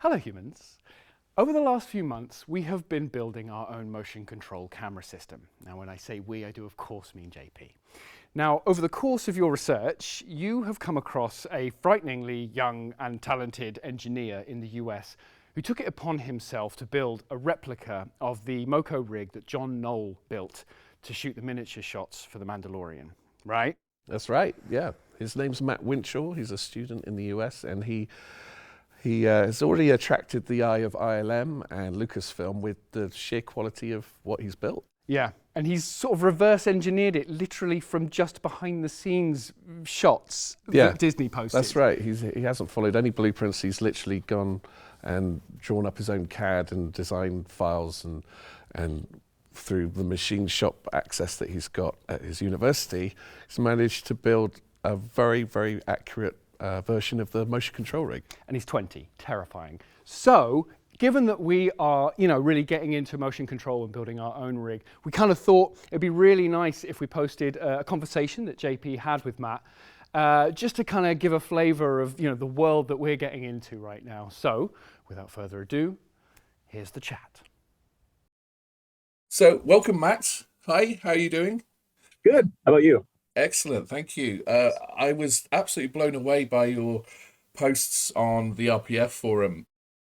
Hello humans. Over the last few months, we have been building our own motion control camera system. Now when I say we, I do of course mean JP. Now over the course of your research, you have come across a frighteningly young and talented engineer in the US who took it upon himself to build a replica of the Moco rig that John Knoll built to shoot the miniature shots for the Mandalorian, right? That's right, yeah. His name's Matt Winchell. He's a student in the US, and he has already attracted the eye of ILM and Lucasfilm with the sheer quality of what he's built. Yeah, and he's sort of reverse engineered it literally from just behind the scenes shots that Disney posted. That's right. He hasn't followed any blueprints. He's literally gone and drawn up his own CAD and designed files, and through the machine shop access that he's got at his university, he's managed to build a very, very accurate version of the motion control rig. And he's 20, terrifying. So, given that we are, really getting into motion control and building our own rig, we kind of thought it'd be really nice if we posted a conversation that JP had with Matt, just to kind of give a flavor of, the world that we're getting into right now. So, without further ado, here's the chat. So, welcome, Matt. Hi, how are you doing? Good. How about you? Excellent, thank you. I was absolutely blown away by your posts on the RPF forum,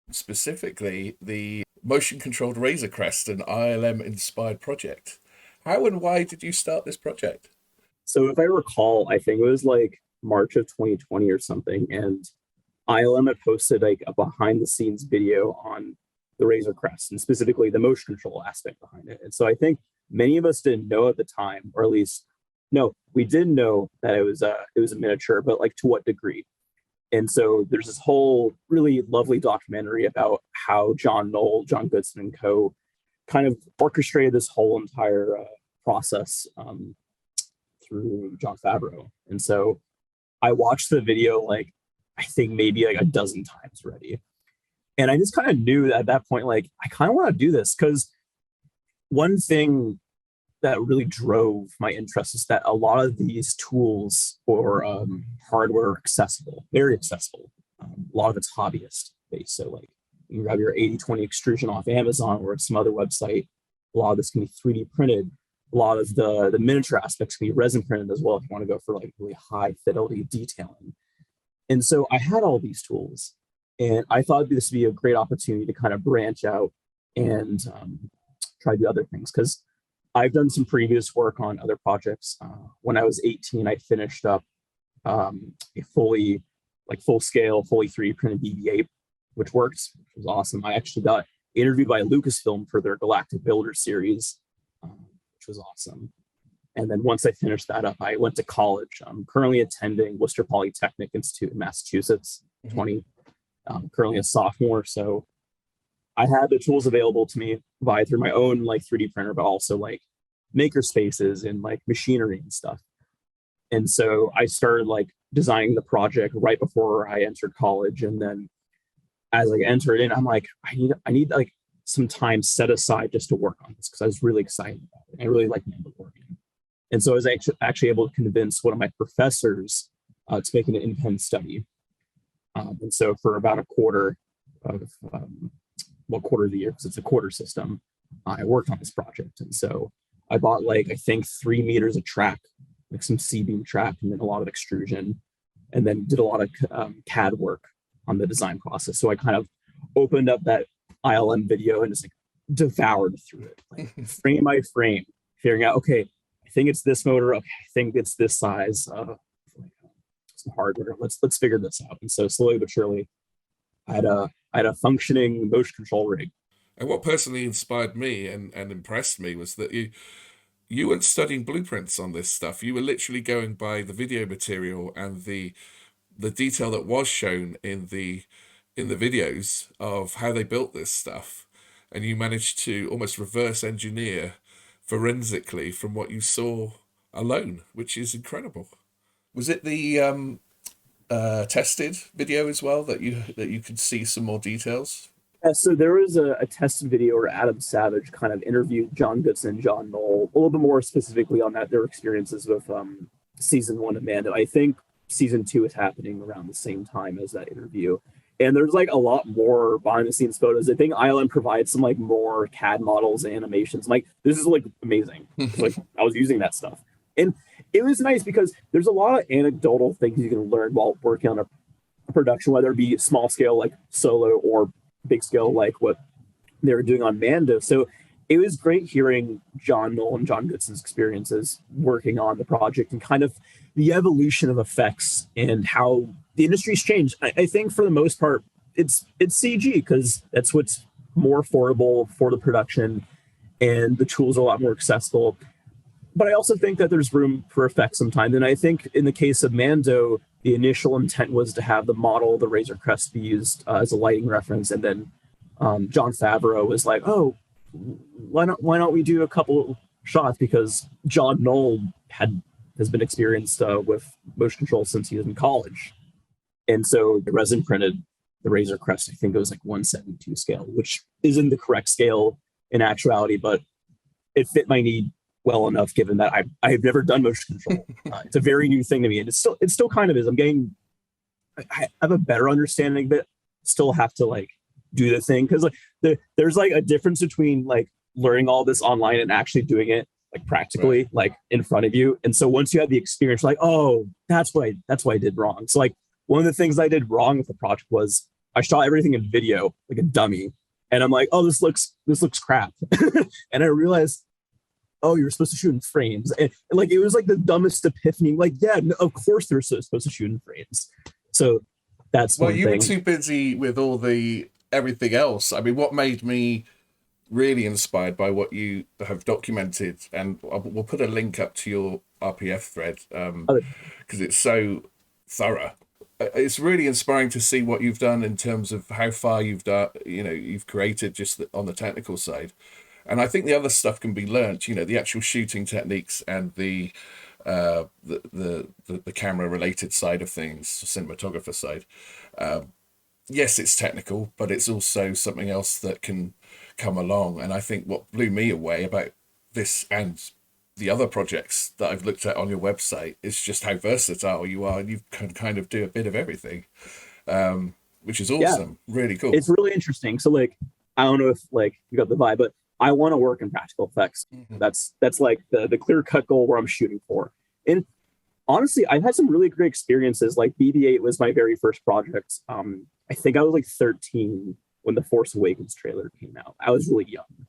specifically the motion-controlled Razor Crest and ILM-inspired project. How and why did you start this project? So if I recall, I think it was like March of 2020 or something, and ILM had posted like a behind-the-scenes video on the Razor Crest, and specifically the motion control aspect behind it. And so I think many of us didn't know at the time, or at least, no, we did know that it was a miniature, but like to what degree? And so there's this whole really lovely documentary about how John Knoll, John Goodson and co. kind of orchestrated this whole entire process through Jon Favreau. And so I watched the video like, I think maybe like a dozen times already. And I just kind of knew that at that point, like, I kind of want to do this, because one thing that really drove my interest is that a lot of these tools or hardware are accessible, very accessible. A lot of it's hobbyist based. So like you grab your 80/20 extrusion off Amazon or some other website. A lot of this can be 3D printed. A lot of the miniature aspects can be resin printed as well if you want to go for like really high fidelity detailing. And so I had all these tools, and I thought this would be a great opportunity to kind of branch out and try to do other things, because I've done some previous work on other projects. When I was 18, I finished up a full scale, fully 3D printed BB-8, which worked, which was awesome. I actually got interviewed by Lucasfilm for their Galactic Builder series, which was awesome. And then once I finished that up, I went to college. I'm currently attending Worcester Polytechnic Institute in Massachusetts, 20. Currently a sophomore, so I had the tools available to me via through my own like 3D printer, but also like maker spaces and like machinery and stuff. And so I started like designing the project right before I entered college. And then as I entered in, I'm like, I need like some time set aside just to work on this, because I was really excited about it. I really like Mandalorian. And so I was actually able to convince one of my professors to make an independent study. And so for about a quarter of quarter of the year, because it's a quarter system, I worked on this project. And so I bought like, I think 3 meters of track, like some C-beam track, and then a lot of extrusion, and then did a lot of CAD work on the design process. So I kind of opened up that ILM video and just like devoured through it, like frame by frame, figuring out, okay, I think it's this motor. Okay, I think it's this size. Some hardware. Let's figure this out. And so slowly but surely, I had a functioning motion control rig. And what personally inspired me and impressed me was that you weren't studying blueprints on this stuff. You were literally going by the video material and the detail that was shown in the videos of how they built this stuff. And you managed to almost reverse engineer forensically from what you saw alone, which is incredible. Was it the tested video as well that you could see some more details? Yeah, so there was a tested video where Adam Savage kind of interviewed John Goodson and John Knoll a little bit more specifically on their experiences with season 1 of Mando. I think season 2 is happening around the same time as that interview. And there's like a lot more behind the scenes photos. I think ILM provides some like more CAD models and animations. Like, this is like amazing. Like, I was using that stuff. And it was nice because there's a lot of anecdotal things you can learn while working on a production, whether it be small scale like Solo or big scale like what they were doing on Mando. So it was great hearing John Knoll and John Goodson's experiences working on the project and kind of the evolution of effects and how the industry's changed. I think for the most part, it's CG because that's what's more affordable for the production and the tools are a lot more accessible. But I also think that there's room for effects sometimes. And I think in the case of Mando, the initial intent was to have the model, the Razor Crest, be used as a lighting reference. And then Jon Favreau was like, oh, why don't we do a couple shots? Because John Knoll has been experienced with motion control since he was in college. And so the resin printed the Razor Crest, I think it was like 1/72 scale, which isn't the correct scale in actuality, but it fit my need well enough given that I have never done motion control. It's a very new thing to me, and it still kind of is. I have a better understanding, but still have to like do the thing because like there's like a difference between like learning all this online and actually doing it like practically, right, like in front of you. And so once you have the experience, like, oh, that's what I did wrong. So like one of the things I did wrong with the project was I shot everything in video like a dummy, and I'm like, oh, this looks crap, and I realized, oh, you're supposed to shoot in frames. And like, it was like the dumbest epiphany. Like, yeah, no, of course they're supposed to shoot in frames. So that's one you thing. Were too busy with all the everything else. I mean, what made me really inspired by what you have documented, and we'll put a link up to your RPF thread because it's so thorough. It's really inspiring to see what you've done in terms of how far you've created just on the technical side. And I think the other stuff can be learnt, the actual shooting techniques and the camera related side of things, cinematographer side. Yes, it's technical, but it's also something else that can come along. And I think what blew me away about this and the other projects that I've looked at on your website is just how versatile you are. You can kind of do a bit of everything, which is awesome. Yeah. Really cool. It's really interesting. So like, I don't know if like you got the vibe, but I want to work in practical effects. Mm-hmm. That's like the clear-cut goal where I'm shooting for. And honestly, I've had some really great experiences. Like BB-8 was my very first project. I think I was like 13 when the Force Awakens trailer came out. I was really young.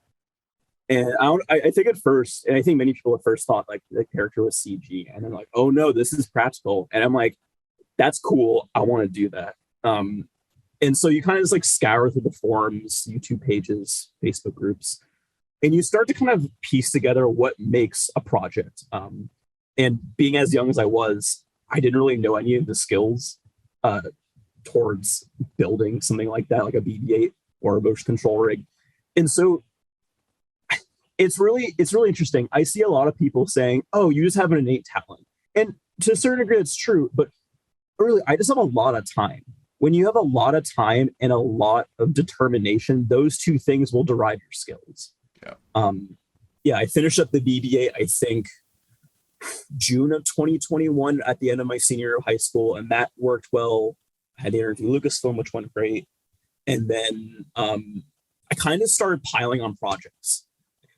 And I think at first, and I think many people at first thought like the character was CG, and then like, oh no, this is practical. And I'm like, that's cool. I want to do that. And so you kind of just like scour through the forums, YouTube pages, Facebook groups, and you start to kind of piece together what makes a project. And being as young as I was, I didn't really know any of the skills towards building something like that, like a BB-8 or a motion control rig. And so it's really interesting. I see a lot of people saying, oh, you just have an innate talent. And to a certain degree, it's true. But really, I just have a lot of time. When you have a lot of time and a lot of determination, those two things will derive your skills. Yeah. I finished up the BB-8, I think, June of 2021 at the end of my senior year of high school, and that worked well. I had to interview Lucasfilm, which went great. And then I kind of started piling on projects.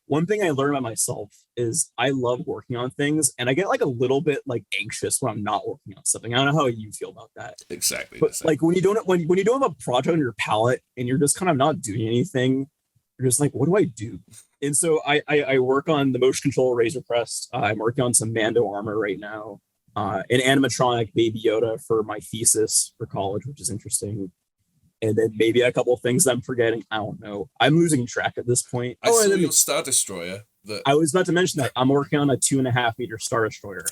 One thing I learned about myself is I love working on things, and I get like a little bit like anxious when I'm not working on something. I don't know how you feel about that. Exactly. But like when you don't have a project on your palette and you're just kind of not doing anything, you're just like, what do I do? And so I work on the motion control Razor Crest. I'm working on some Mando armor right now, an animatronic Baby Yoda for my thesis for college, which is interesting. And then maybe a couple of things I'm forgetting. I don't know. I'm losing track at this point. I saw your Star Destroyer. I was about to mention that. I'm working on a 2.5 meter Star Destroyer.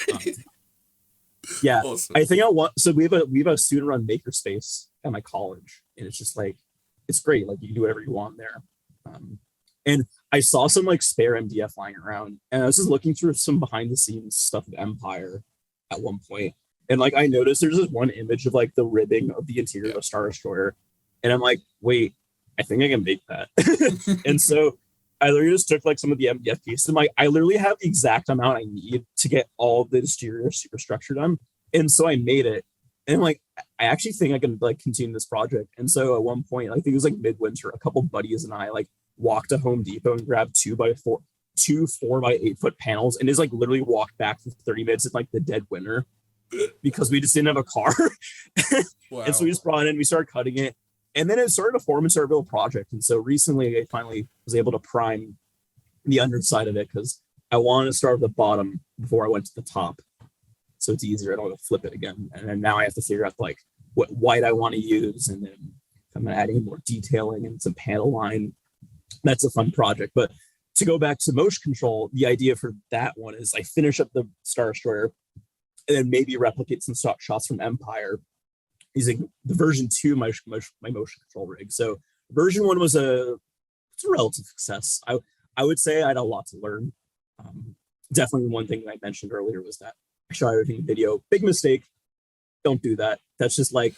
Yeah, awesome. I think so we have a student run makerspace at my college, and it's just like, it's great. Like you can do whatever you want there. And I saw some like spare MDF lying around, and I was just looking through some behind the scenes stuff of Empire at one point, and like I noticed there's this one image of like the ribbing of the interior of a Star Destroyer, and I'm like, wait, I think I can make that. And so I literally just took like some of the MDF pieces. I'm like, I literally have the exact amount I need to get all the exterior superstructure done, and so I made it. And I'm like, I actually think I can like continue this project. And so at one point, I think it was like midwinter, a couple buddies and I like walked to Home Depot and grabbed 4x8 foot panels and just like literally walked back for 30 minutes in like the dead winter because we just didn't have a car. Wow. And so we just brought it in, we started cutting it. And then it started to form into our real project. And so recently I finally was able to prime the underside of it because I wanted to start at the bottom before I went to the top. So it's easier. I don't have to flip it again. And then now I have to figure out like what white I want to use. And then I'm going to add any more detailing and some panel line. That's a fun project. But to go back to motion control, the idea for that one is I finish up the Star Destroyer and then maybe replicate some stock shots from Empire using the version 2 of my motion control rig. So version 1 was a relative success. I would say I had a lot to learn. Definitely one thing that I mentioned earlier was that I shot everything in video. Big mistake. Don't do that. That's just like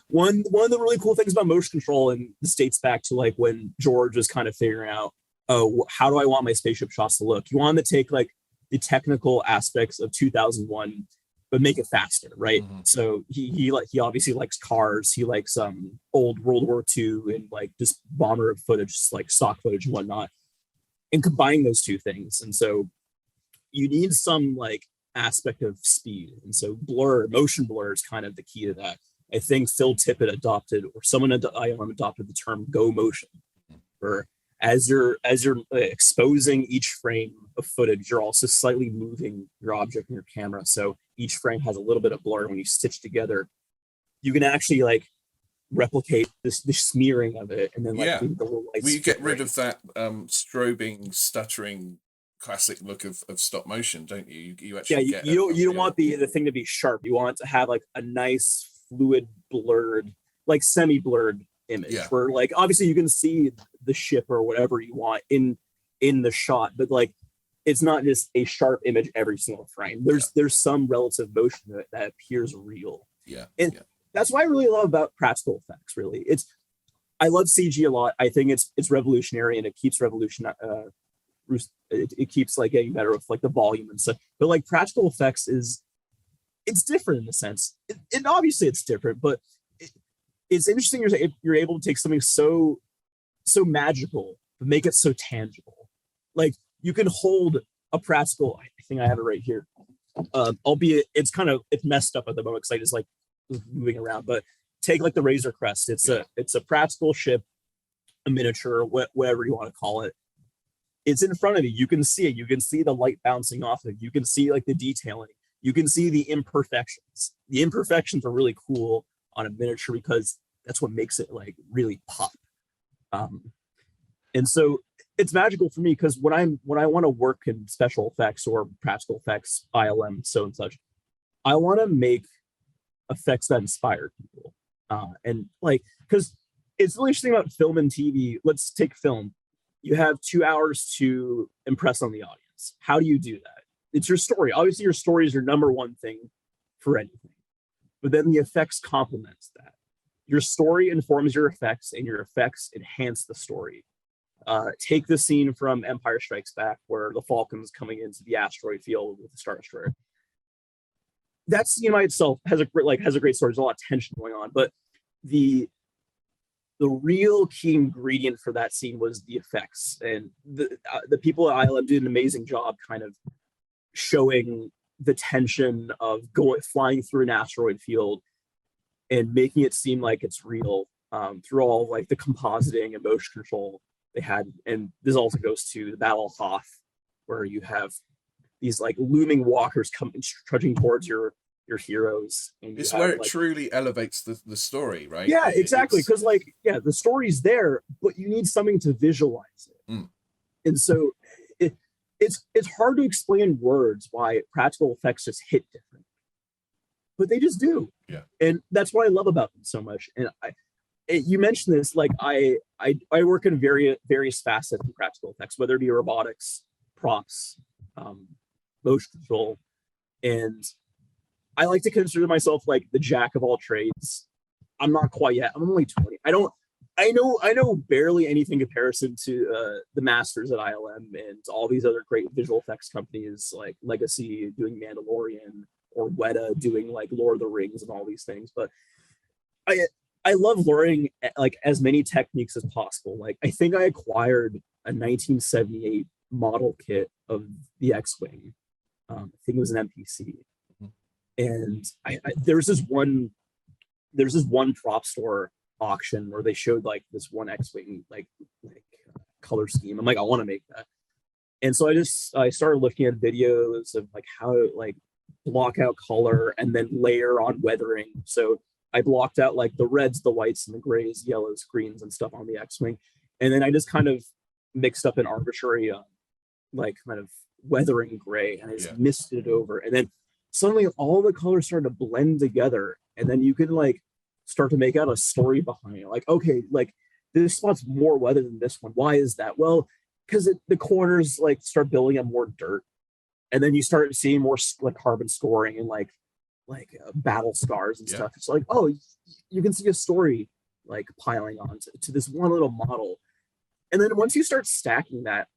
one of the really cool things about motion control, and this dates back to like when George was kind of figuring out, oh, how do I want my spaceship shots to look? You want them to take like the technical aspects of 2001, but make it faster, right? Mm-hmm. So he obviously likes cars. He likes old World War II and like just bomber footage, like stock footage and whatnot, and combine those two things. And so you need some like aspect of speed, and so motion blur is kind of the key to that. I think Phil Tippett adopted, or someone at ILM adopted the term "go motion," or as you're exposing each frame of footage, you're also slightly moving your object in your camera, so each frame has a little bit of blur. When you stitch together, you can actually like replicate the smearing of it, and then like the little lights. Well, you get rid of that strobing, stuttering classic look of stop motion, don't you? You actually you don't want the thing to be sharp. You want it to have like a nice fluid blurred, like semi-blurred image where like obviously you can see the ship or whatever you want in the shot, but like it's not just a sharp image every single frame. There's some relative motion to it that appears real. That's what I really love about practical effects. Really, I love CG a lot. I think it's revolutionary, and it keeps it keeps like getting better with like the volume and stuff. But like practical effects it's different in a sense. And obviously it's different, but it's interesting. You're able to take something so magical but make it so tangible. Like you can hold a practical. I think I have it right here. Albeit it's messed up at the moment because I just like moving around. But take like the Razor Crest. It's a practical ship, a miniature, whatever you want to call it. It's in front of you. You can see it. You can see the light bouncing off of it. You can see like the detailing. You can see the imperfections. The imperfections are really cool on a miniature because that's what makes it like really pop. And so it's magical for me because when I want to work in special effects or practical effects, ILM, so and such, I want to make effects that inspire people. And like, because it's really interesting about film and TV. Let's take film. You have 2 hours to impress on the audience. How do you do that? It's your story. Obviously, your story is your number one thing for anything. But then the effects complements that. Your story informs your effects, and your effects enhance the story. Take the scene from Empire Strikes Back where the Falcon's coming into the asteroid field with the Star Destroyer. That scene by itself has a great story. There's a lot of tension going on, but the real key ingredient for that scene was the effects, and the people at ILM did an amazing job kind of showing the tension of flying through an asteroid field and making it seem like it's real through all like the compositing and motion control they had. And this also goes to the Battle of Hoth, where you have these like looming walkers coming trudging towards your heroes. And it's where it truly elevates the story, right? Yeah, exactly. Because the story's there, but you need something to visualize it. And so it's hard to explain in words why practical effects just hit different, but they just do. Yeah, and that's what I love about them so much. And you mentioned this, like I work in various facets of practical effects, whether it be robotics, props, motion control, and I like to consider myself like the jack of all trades. I'm not quite yet. I'm only 20. I know barely anything in comparison to the masters at ILM and all these other great visual effects companies like Legacy doing Mandalorian, or Weta doing like Lord of the Rings and all these things. But I love learning like as many techniques as possible. Like I think I acquired a 1978 model kit of the X-Wing. I think it was an MPC. And there's this one prop store auction where they showed like this one X-Wing like color scheme. I'm like, I want to make that. And so I started looking at videos of like how to like block out color and then layer on weathering. So I blocked out like the reds, the whites, and the grays, yellows, greens, and stuff on the X-Wing. And then I just kind of mixed up an arbitrary like kind of weathering gray, and I just misted it over. And then suddenly all the colors started to blend together. And then you can like start to make out a story behind it. Like, okay, like this spot's more weathered than this one. Why is that? Well, because the corners like start building up more dirt. And then you start seeing more like carbon scoring and like battle scars and stuff. It's like, oh, you can see a story like piling on to this one little model. And then once you start stacking that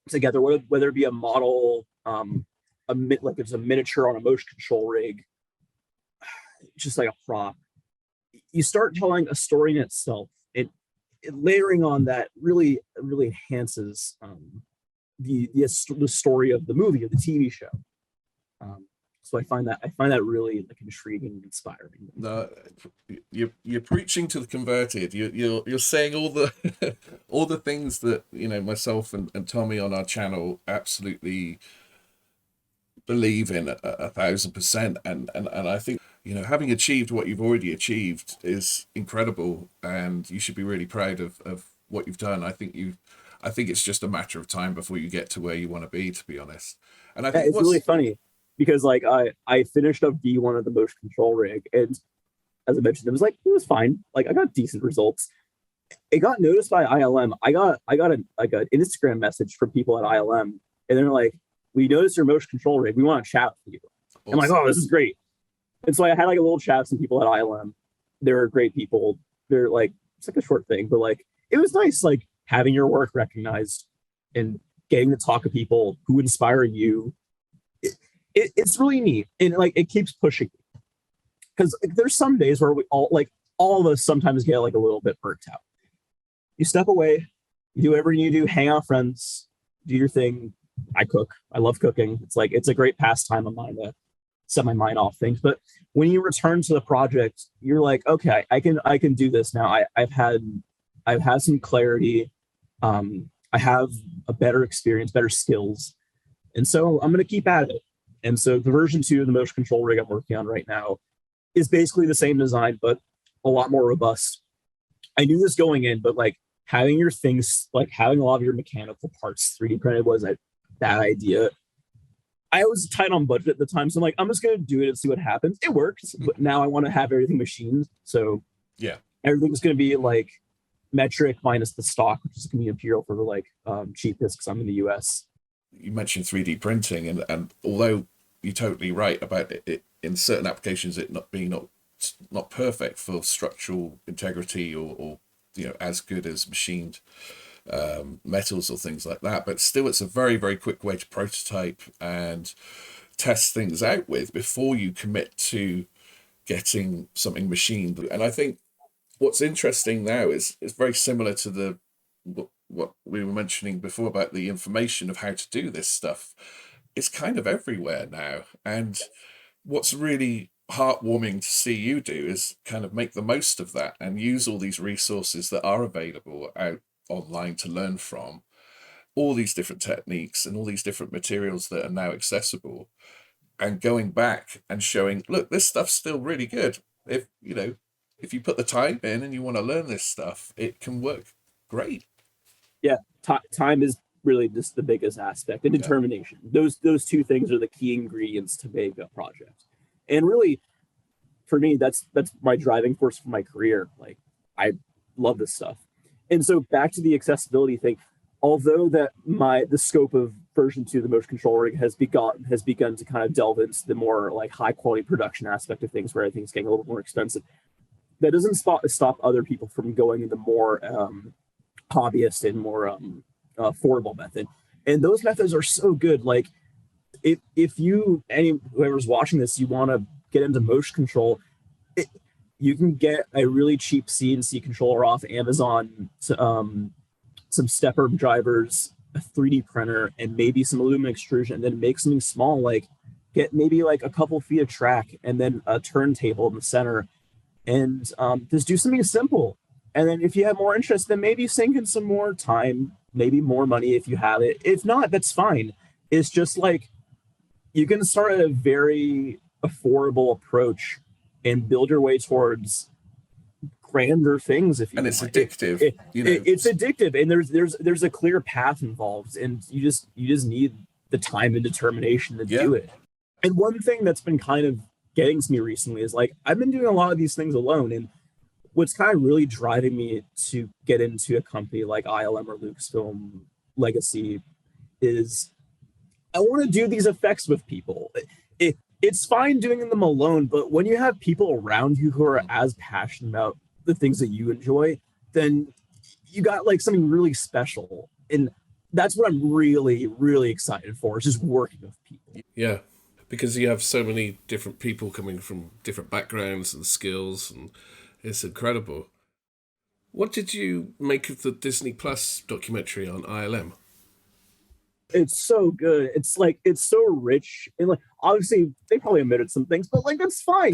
together, whether it be a model, like it's a miniature on a motion control rig, just like a prop, you start telling a story in itself. It layering on that really enhances the story of the movie or the TV show. So I find that really like intriguing and inspiring. No, you're preaching to the converted. You're saying all the all the things that myself and Tommy on our channel absolutely believe in 1,000%. And I think having achieved what you've already achieved is incredible, and you should be really proud of what you've done. I think it's just a matter of time before you get to where you want to be honest. And I think it's really funny because like I finished up V1 of the motion control rig, and as I mentioned, it was fine. Like I got decent results. It got noticed by ILM. I got an Instagram message from people at ILM, and they're like, "We noticed your motion control rig. We want to chat with you." Awesome. I'm like, "Oh, this is great." And so I had like a little chat with some people at ILM. They're great people. They're like, it's like a short thing, but like it was nice, like having your work recognized and getting to talk to people who inspire you. It's really neat, and like it keeps pushing me, because there's some days where we all of us sometimes get like a little bit burnt out. You step away, you do whatever you do, hang out with friends, do your thing. I cook. I love cooking. It's a great pastime of mine to set my mind off things. But when you return to the project, you're like, okay, I can do this now. I've had some clarity. I have a better experience, better skills, and so I'm going to keep at it. And so the version 2 of the motion control rig I'm working on right now is basically the same design, but a lot more robust. I knew this going in, but like having your things, like having a lot of your mechanical parts 3D printed was a bad idea. I was tight on budget at the time, so I'm like, I'm just going to do it and see what happens. It worked, but now I want to have everything machined. So yeah, everything's going to be like metric minus the stock, which is going to be imperial for like cheapest because I'm in the US. You mentioned 3D printing, and although you're totally right about it in certain applications, it not being not perfect for structural integrity or as good as machined metals or things like that, but still it's a very, very quick way to prototype and test things out with before you commit to getting something machined. And I think what's interesting now is very similar to what we were mentioning before about the information of how to do this stuff. It's kind of everywhere now, and what's really heartwarming to see you do is kind of make the most of that and use all these resources that are available out online to learn from, all these different techniques and all these different materials that are now accessible, and going back and showing, look, this stuff's still really good. If you put the time in and you want to learn this stuff, it can work great. Yeah, time is really just the biggest aspect, and determination. Those two things are the key ingredients to make a project. And really, for me, that's my driving force for my career. Like, I love this stuff. And so back to the accessibility thing, although that the scope of version 2 of the motion control rig has begun to kind of delve into the more like high quality production aspect of things, where everything's getting a little more expensive, that doesn't stop other people from going into more hobbyist and more affordable method. And those methods are so good. Like if you, whoever's watching this, you want to get into motion control, you can get a really cheap CNC controller off Amazon, some stepper drivers, a 3D printer, and maybe some aluminum extrusion, and then make something small, like get maybe like a couple feet of track and then a turntable in the center, and just do something simple. And then if you have more interest, then maybe sink in some more time, maybe more money if you have it. If not, that's fine. It's just like you can start at a very affordable approach and build your way towards grander things. If you and it's want. addictive, it's addictive, and there's a clear path involved, and you just need the time and determination to do it. And one thing that's been kind of getting to me recently is like I've been doing a lot of these things alone, and what's kind of really driving me to get into a company like ILM or Lucasfilm Legacy is I want to do these effects with people. It's fine doing them alone, but when you have people around you who are as passionate about the things that you enjoy, then you got like something really special. And that's what I'm really, really excited for, is just working with people. Yeah, because you have so many different people coming from different backgrounds and skills, and it's incredible. What did you make of the Disney Plus documentary on ILM? It's so good. It's like, it's so rich, and like obviously they probably omitted some things, but like that's fine.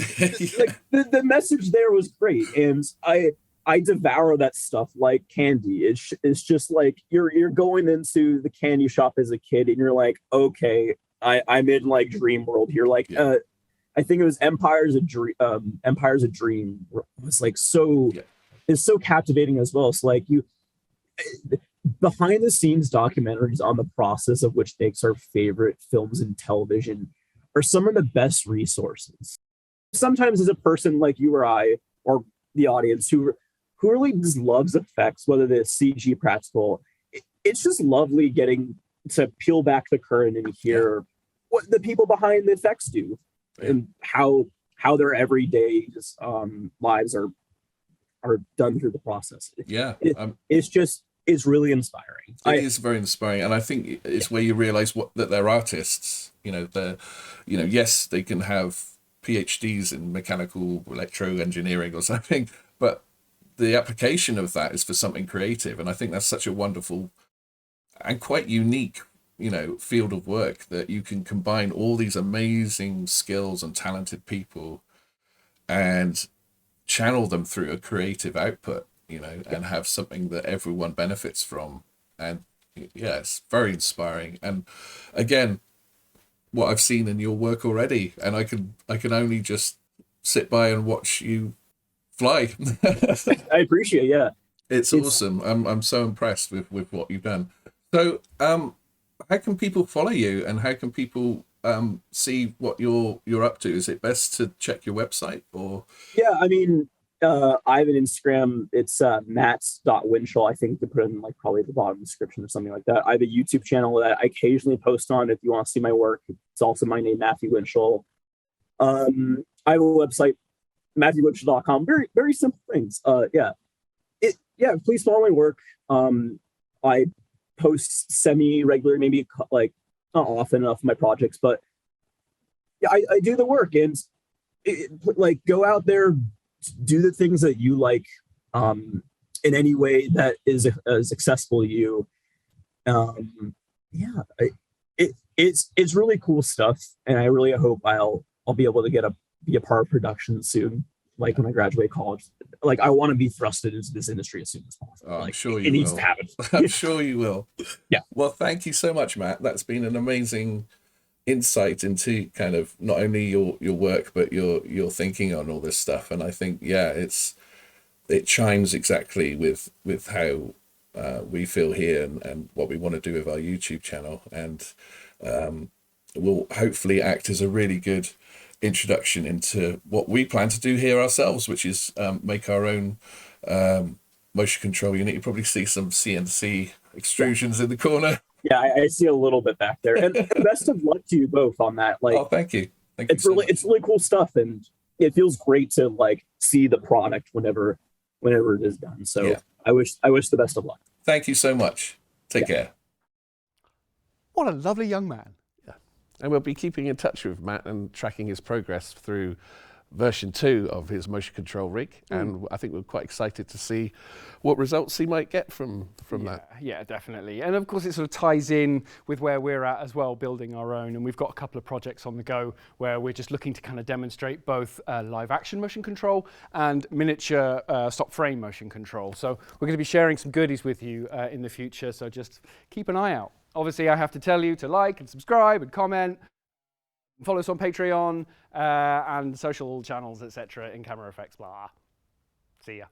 Like the message there was great, and I devour that stuff like candy. It's just like you're going into the candy shop as a kid, and you're like, okay, I'm in like dream world here. Like I think it was Empire's a Dream was like so is so captivating as well. So like behind the scenes documentaries on the process of which makes our favorite films and television are some of the best resources. Sometimes as a person like you or I, or the audience who really just loves effects, whether they're CG practical, it's just lovely getting to peel back the curtain and hear what the people behind the effects do and how their everyday lives are done through the process. It's really inspiring. It is very inspiring, and I think it's where you realize that they're artists. Yes, they can have PhDs in mechanical electro engineering or something, but the application of that is for something creative, and I think that's such a wonderful and quite unique, field of work, that you can combine all these amazing skills and talented people and channel them through a creative output, and have something that everyone benefits from. And it's very inspiring. And again, what I've seen in your work already, and I can only just sit by and watch you fly. I appreciate it. It's awesome. I'm so impressed with what you've done. So how can people follow you, and how can people see what you're up to? Is it best to check your website, or? Yeah, I mean, I have an Instagram. It's mats.winchell. I think you put it in like probably the bottom description or something like that. I have a YouTube channel that I occasionally post on if you want to see my work. It's also my name, Matthew Winchell. I have a website, MatthewWinchell.com. Very, very simple things. Please follow my work. I post semi-regular, maybe like not often enough my projects, but yeah, I do the work, and like go out there, do the things that you like in any way that is accessible to you. It's really cool stuff, and I really hope I'll be able to be a part of production soon. Like when I graduate college, like I want to be thrusted into this industry as soon as possible. I'm sure it needs to happen. I'm sure you will. Yeah. Well, thank you so much, Matt. That's been an amazing insight into kind of not only your work but your thinking on all this stuff. And I think it chimes exactly with how we feel here and what we want to do with our YouTube channel, and will hopefully act as a really good introduction into what we plan to do here ourselves, which is make our own motion control unit. You probably see some CNC extrusions in the corner. Yeah, I see a little bit back there. And best of luck to you both on that. Like, oh, thank you. It's really cool stuff, and it feels great to like see the product whenever it is done. So yeah. I wish the best of luck. Thank you so much. Take care. What a lovely young man. And we'll be keeping in touch with Matt and tracking his progress through version 2 of his motion control rig, and I think we're quite excited to see what results he might get from that. Yeah, definitely. And of course it sort of ties in with where we're at as well, building our own, and we've got a couple of projects on the go where we're just looking to kind of demonstrate both live action motion control and miniature stop frame motion control. So we're going to be sharing some goodies with you in the future, so just keep an eye out. Obviously I have to tell you to like and subscribe and comment. Follow us on Patreon and social channels, etc. InCamera effects, blah. See ya.